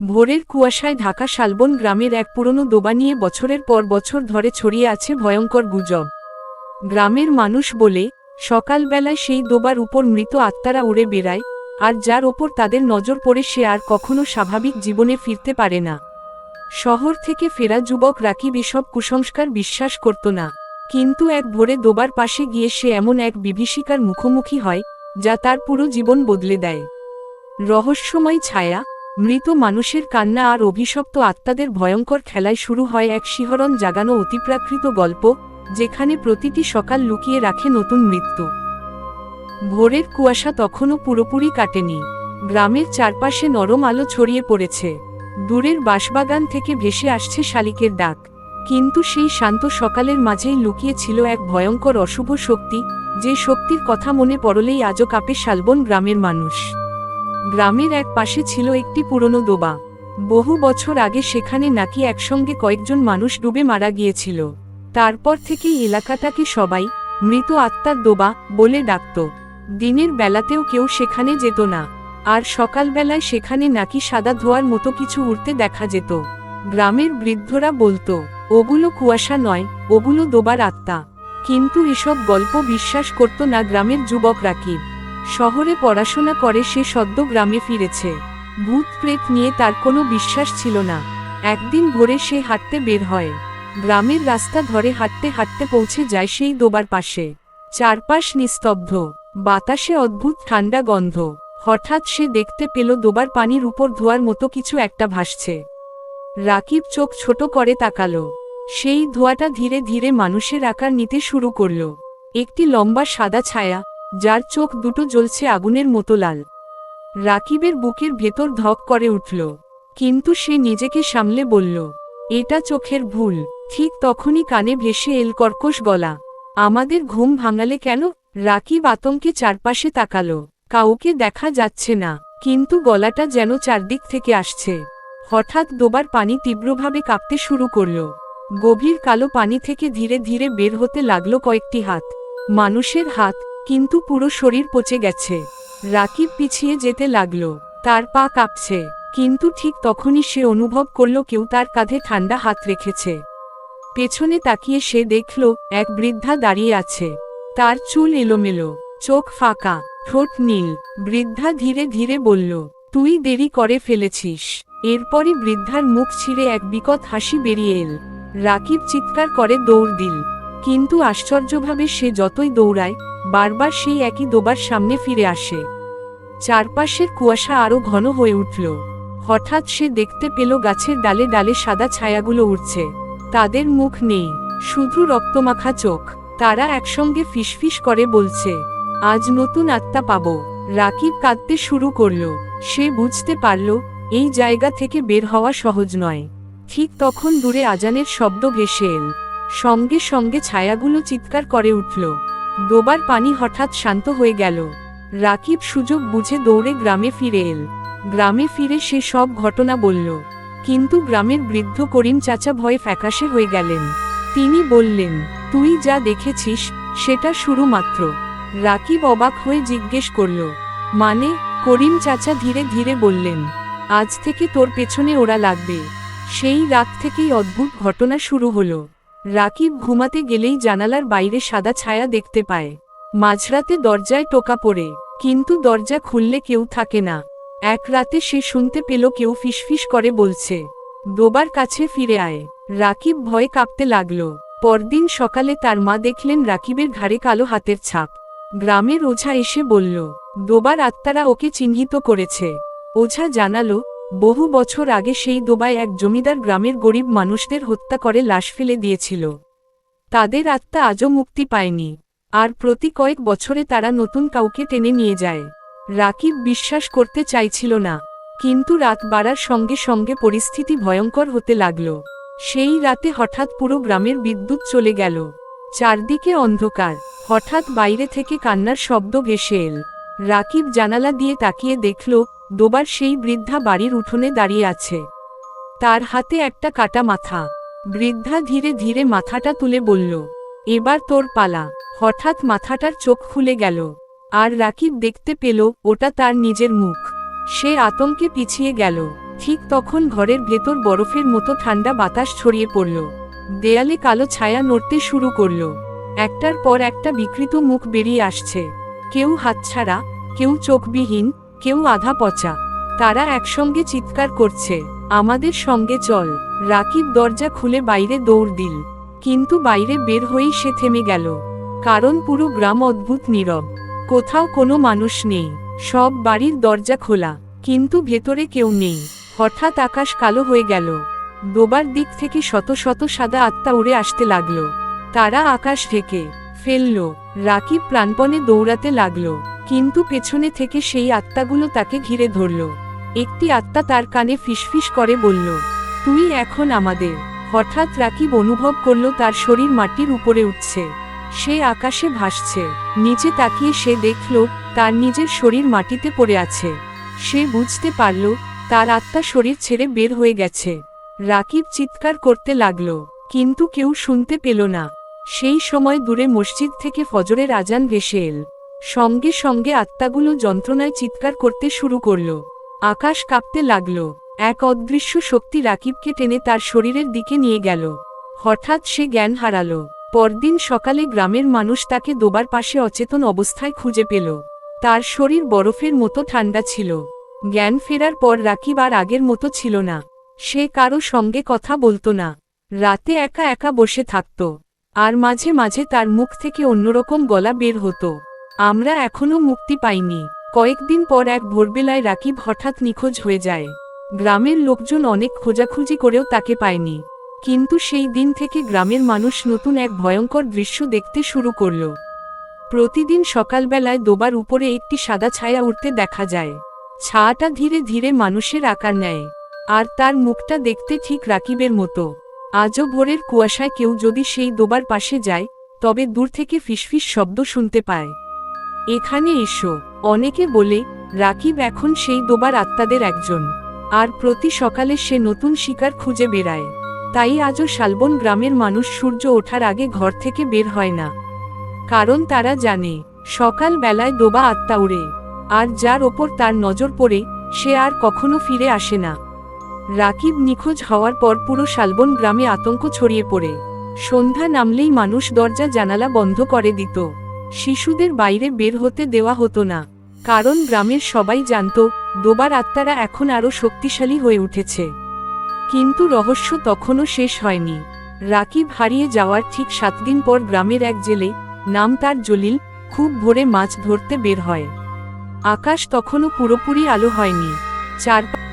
ভোরের কুয়াশায় ঢাকা শালবন গ্রামের এক পুরনো দোবা নিয়ে বছরের পর বছর ধরে ছড়িয়ে আছে ভয়ঙ্কর গুজব। গ্রামের মানুষ বলে, সকালবেলায় সেই দোবার উপর মৃত আত্মারা উড়ে বেড়ায়, আর যার ওপর তাদের নজর পড়ে সে আর কখনো স্বাভাবিক জীবনে ফিরতে পারে না। শহর থেকে ফেরা যুবক রাকিব এসব কুসংস্কার বিশ্বাস করত না, কিন্তু এক ভোরে দোবার পাশে গিয়ে সে এমন এক বিভীষিকার মুখোমুখি হয়, যা তার পুরো জীবন বদলে দেয়। রহস্যময় ছায়া, মৃত মানুষের কান্না আর অভিশপ্ত আত্মাদের ভয়ঙ্কর খেলায় শুরু হয় এক শিহরণ জাগানো অতিপ্রাকৃত গল্প, যেখানে প্রতিটি সকাল লুকিয়ে রাখে নতুন মৃত্যু। ভোরের কুয়াশা তখনও পুরোপুরি কাটেনি। গ্রামের চারপাশে নরম আলো ছড়িয়ে পড়েছে। দূরের বাঁশবাগান থেকে ভেসে আসছে শালিকের ডাক। কিন্তু সেই শান্ত সকালের মাঝেই লুকিয়ে ছিল এক ভয়ঙ্কর অশুভ শক্তি, যে শক্তির কথা মনে পড়লেই আজও কাঁপে শালবন গ্রামের মানুষ। গ্রামের এক পাশে ছিল একটি পুরনো দোবা। বহু বছর আগে সেখানে নাকি একসঙ্গে কয়েকজন মানুষ ডুবে মারা গিয়েছিল। তারপর থেকেই এলাকাটাকে সবাই মৃত আত্মার দোবা বলে ডাকত। দিনের বেলাতেও কেউ সেখানে যেত না, আর সকালবেলায় সেখানে নাকি সাদা ধোঁয়ার মতো কিছু উড়তে দেখা যেত। গ্রামের বৃদ্ধরা বলতো, ওগুলো কুয়াশা নয়, ওগুলো দোবার আত্মা। কিন্তু এসব গল্প বিশ্বাস করত না গ্রামের যুবক রাকিব। শহরে পড়াশোনা করে সে সদ্য গ্রামে ফিরেছে। ভূত প্রেত নিয়ে তার কোনো বিশ্বাস ছিল না। একদিন ভোরে সে হাঁটতে বের হয়। গ্রামের রাস্তা ধরে হাঁটতে হাঁটতে পৌঁছে যায় সেই দোবার পাশে। চারপাশ নিস্তব্ধ, বাতাসে অদ্ভুত ঠান্ডা গন্ধ। হঠাৎ সে দেখতে পেল দোবার পানির উপর ধোঁয়ার মতো কিছু একটা ভাসছে। রাকিব চোখ ছোট করে তাকালো। সেই ধোঁয়াটা ধীরে ধীরে মানুষের আকার নিতে শুরু করল। একটি লম্বা সাদা ছায়া, যার চোখ দুটো জ্বলছে আগুনের মতো লাল। রাকিবের বুকের ভেতর ধক করে উঠল, কিন্তু সে নিজেকে সামলে বলল, এটা চোখের ভুল। ঠিক তখনই কানে ভেসে এল কর্কশ গলা, আমাদের ঘুম ভাঙালে কেন? রাকিব আতঙ্কে চারপাশে তাকালো। কাউকে দেখা যাচ্ছে না, কিন্তু গলাটা যেন চারদিক থেকে আসছে। হঠাৎ দোবার পানি তীব্রভাবে কাঁপতে শুরু করল। গভীর কালো পানি থেকে ধীরে ধীরে বের হতে লাগলো কয়েকটি হাত। মানুষের হাত, কিন্তু পুরো শরীর পচে গেছে। রাকিব পিছিয়ে যেতে লাগলো, তার পা কাঁপছে। কিন্তু ঠিক তখনই সে অনুভব করল কেউ তার কাঁধে ঠান্ডা হাত রেখেছে। পেছনে তাকিয়ে সে দেখল এক বৃদ্ধা দাঁড়িয়ে আছে। তার চুল এলোমেলো, চোখ ফাঁকা, ঠোঁট নীল। বৃদ্ধা ধীরে ধীরে বলল, তুই দেরি করে ফেলেছিস। এরপরই বৃদ্ধার মুখ ছিঁড়ে এক বিকট হাসি বেরিয়ে এল। রাকিব চিৎকার করে দৌড় দিল, কিন্তু আশ্চর্যভাবে সে যতই দৌড়ায়, বারবার সেই একই দোবার সামনে ফিরে আসে। চারপাশের কুয়াশা আরো ঘন হয়ে উঠল। হঠাৎ সে দেখতে পেল গাছের ডালে ডালে সাদা ছায়াগুলো উড়ছে। তাদের মুখ নেই, শুধু রক্তমাখা চোখ। তারা একসঙ্গে ফিসফিস করে বলছে, আজ নতুন আত্মা পাবো। রাকিব কাঁদতে শুরু করল। সে বুঝতে পারল, এই জায়গা থেকে বের হওয়া সহজ নয়। ঠিক তখন দূরে আজানের শব্দ ভেসে এল। সঙ্গে সঙ্গে ছায়াগুলো চিৎকার করে উঠল। দোবার পানি হঠাৎ শান্ত হয়ে গেল। রাকিব সুযোগ বুঝে দৌড়ে গ্রামে ফিরে এল। গ্রামে ফিরে সে সব ঘটনা বলল, কিন্তু গ্রামের বৃদ্ধ করিম চাচা ভয়ে ফ্যাকাশে হয়ে গেলেন। তিনি বললেন, তুই যা দেখেছিস সেটা শুরু মাত্র। রাকিব অবাক হয়ে জিজ্ঞেস করল, মানে? করিম চাচা ধীরে ধীরে বললেন, আজ থেকে তোর পেছনে ওরা লাগবে। সেই রাত থেকেই অদ্ভুত ঘটনা শুরু হলো। রাকিব ঘুমাতে গেলেই জানালার বাইরে সাদা ছায়া দেখতে পায়। মাঝরাতে দরজায় টোকা পড়ে, কিন্তু দরজা খুললে কেউ থাকে না। এক রাতে সে শুনতে পেল কেউ ফিসফিস করে বলছে, দোবার কাছে ফিরে আয়। রাকিব ভয়ে কাঁপতে লাগল। পরদিন সকালে তার মা দেখলেন রাকিবের ঘাড়ে কালো হাতের ছাপ। গ্রামের ওঝা এসে বলল, দোবার আত্মারা ওকে চিহ্নিত করেছে। ওঝা জানালো, বহু বছর আগে সেই দোবায় এক জমিদার গ্রামের গরিব মানুষদের হত্যা করে লাশ ফেলে দিয়েছিল। তাদের আত্মা আজও মুক্তি পায়নি, আর প্রতি কয়েক বছরে তারা নতুন কাউকে টেনে নিয়ে যায়। রাকিব বিশ্বাস করতে চাইছিল না, কিন্তু রাত বাড়ার সঙ্গে সঙ্গে পরিস্থিতি ভয়ঙ্কর হতে লাগল। সেই রাতে হঠাৎ পুরো গ্রামের বিদ্যুৎ চলে গেল। চারদিকে অন্ধকার। হঠাৎ বাইরে থেকে কান্নার শব্দ ভেসে এল। রাকিব জানালা দিয়ে তাকিয়ে দেখল, দোবার সেই বৃদ্ধা বাড়ির উঠোনে দাঁড়িয়ে আছে। তার হাতে একটা কাটা মাথা। বৃদ্ধা ধীরে ধীরে মাথাটা তুলে বলল, এবার তোর পালা। হঠাৎ মাথাটার চোখ খুলে গেল, আর রাকিব দেখতে পেল ওটা তার নিজের মুখ। সে আতঙ্কে পিছিয়ে গেল, ঠিক তখন ঘরের ভেতর বরফের মতো ঠান্ডা বাতাস ছড়িয়ে পড়ল। দেয়ালে কালো ছায়া নড়তে শুরু করল। একটার পর একটা বিকৃত মুখ বেরিয়ে আসছে, কেউ হাতছাড়া, কেউ চোখবিহীন, কেউ আধা পচা। তারা একসঙ্গে চিৎকার করছে, আমাদের সঙ্গে চল। রাকিব দরজা খুলে বাইরে দৌড় দিল, কিন্তু বাইরে বের হয়েই সে থেমে গেল। কারণ পুরো গ্রাম অদ্ভুত নীরব, কোথাও কোনো মানুষ নেই। সব বাড়ির দরজা খোলা, কিন্তু ভেতরে কেউ নেই। হঠাৎ আকাশ কালো হয়ে গেল। ডোবার দিক থেকে শত শত সাদা আত্মা উড়ে আসতে লাগলো। তারা আকাশ ঢেকে ফেলল। রাকিব প্রাণপণে দৌড়াতে লাগলো, কিন্তু পেছনে থেকে সেই আত্মাগুলো তাকে ঘিরে ধরল। একটি আত্মা তার কানে ফিসফিস করে বলল, তুই এখন আমাদের। হঠাৎ রাকিব অনুভব করল তার শরীর মাটির উপরে উঠছে, সে আকাশে ভাসছে। নিচে তাকিয়ে সে দেখল তার নিজের শরীর মাটিতে পড়ে আছে। সে বুঝতে পারল তার আত্মা শরীর ছেড়ে বের হয়ে গেছে। রাকিব চিৎকার করতে লাগল, কিন্তু কেউ শুনতে পেল না। সেই সময় দূরে মসজিদ থেকে ফজরের আজান ভেসে এল। সঙ্গে সঙ্গে আত্মাগুলো যন্ত্রণায় চিৎকার করতে শুরু করল। আকাশ কাঁপতে লাগল। এক অদৃশ্য শক্তি রাকিবকে টেনে তার শরীরের দিকে নিয়ে গেল। হঠাৎ সে জ্ঞান হারালো। পরদিন সকালে গ্রামের মানুষ তাকে ডোবার পাশে অচেতন অবস্থায় খুঁজে পেল। তার শরীর বরফের মতো ঠান্ডা ছিল। জ্ঞান ফেরার পর রাকিব আর আগের মতো ছিল না। সে কারো সঙ্গে কথা বলতো না, রাতে একা একা বসে থাকত, আর মাঝে মাঝে তার মুখ থেকে অন্যরকম গলা বের হতো। আমরা এখনো মুক্তি পাইনি। কয়েকদিন পর এক ভোরবেলায় রাকিব হঠাৎ নিখোঁজ হয়ে যায়। গ্রামের লোকজন অনেক খোঁজাখুঁজি করেও তাকে পায়নি। কিন্তু সেই দিন থেকে গ্রামের মানুষ নতুন এক ভয়ঙ্কর দৃশ্য দেখতে শুরু করল। প্রতিদিন সকালবেলায় ডোবার উপরে একটি সাদা ছায়া উঠতে দেখা যায়। ছায়াটা ধীরে ধীরে মানুষের আকার নেয়, আর তার মুখটা দেখতে ঠিক রাকিবের মতো। আজও ভোরের কুয়াশায় কেউ যদি সেই ডোবার পাশে যায়, তবে দূর থেকে ফিসফিস শব্দ শুনতে পায়, এখানে এসো। অনেকে বলে রাকিব এখন সেই ডোবার আত্মাদের একজন, আর প্রতি সকালে সে নতুন শিকার খুঁজে বেড়ায়। তাই আজও শালবন গ্রামের মানুষ সূর্য ওঠার আগে ঘর থেকে বের হয় না, কারণ তারা জানে সকাল বেলায় ডোবা আত্মা উড়ে, আর যার ওপর তার নজর পড়ে সে আর কখনো ফিরে আসে না। রাকিব নিখোঁজ হওয়ার পর পুরো শালবন গ্রামে আতঙ্ক ছড়িয়ে পড়ে। সন্ধ্যা নামলেই মানুষ দরজা জানালা বন্ধ করে দিত। শিশুদের বাইরে বের হতে দেওয়া হতো না, কারণ গ্রামের সবাই জানত ডোবার আত্মারা এখন আরও শক্তিশালী হয়ে উঠেছে। কিন্তু রহস্য তখনও শেষ হয়নি। রাকিব হারিয়ে যাওয়ার ঠিক 7 দিন পর গ্রামের এক জেলে, নাম তার জলিল, খুব ভোরে মাছ ধরতে বের হয়। আকাশ তখনও পুরোপুরি আলো হয়নি। চারপাশে